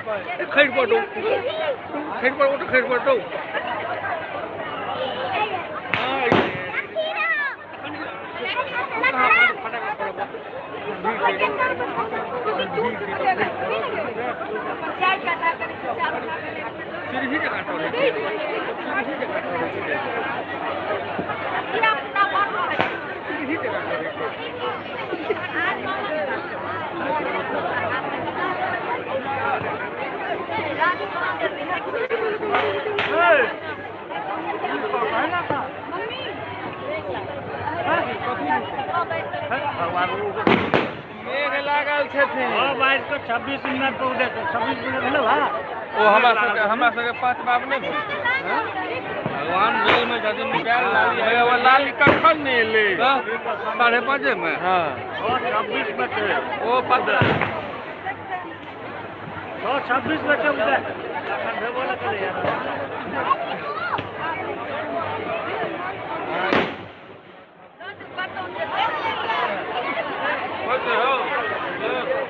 खैर पड़ो खैर पड़ो तो खैर पड़ो मेघ लागल छथिन। हाँ बाइस को 26 मिनट पर उड़े 26 मिनट है ना भा ओ हमरा सबके 5 बाब नहीं भेल भगवान जेल में जदी निकाल लाली वो लाली कखन नहीं ले 5:30 में हां 26 बचे ओ पता 26 बचे उड़े अखन भेबो न करे यार ओके हो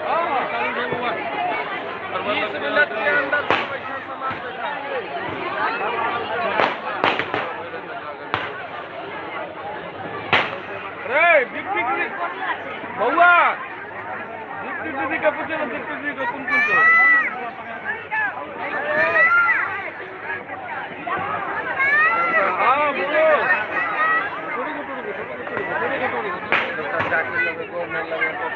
हां चल देबो 20 मिनट के अंदर पैसा सामान देखा रे डिप्टी बउआ डिप्टी दीदी का पूछे ना डिप्टी दीदी को कौन कौन तो हां बोलो जाके लगे को न लगे तो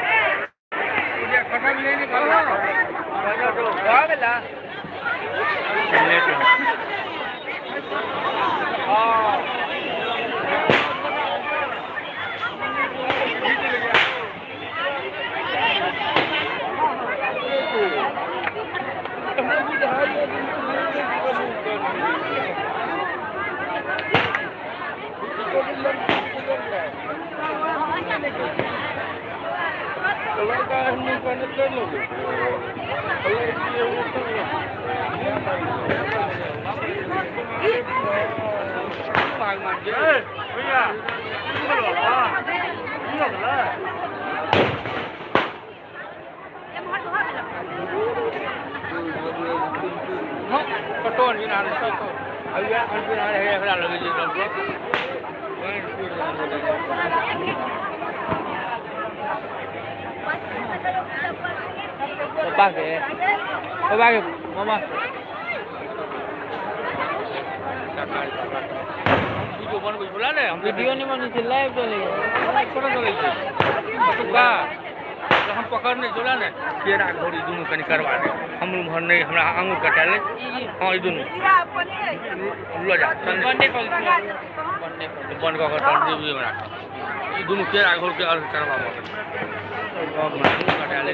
मुझे खत्म नहीं निकालना आ गया कलर का हम पहले कर लोगे कलर की वो मांग मांग जे भैया बोलो हां ये बोला हां कटोन बिना रे तो अइया बिना रे एकरा लगे जे सब Bagus, mama. वीडियो नहीं बनी थी लाइव चलेगी हम पकड़ने चला ने केरा घोड़ी दोनों कनी करवा दे हम भर नहीं हमरा आंगूर कटा ले हां ई दोनों लो जा बन्ने को बन को कर दे बना ई दोनों केरा घोड़ के अर्थ करवा कटा ले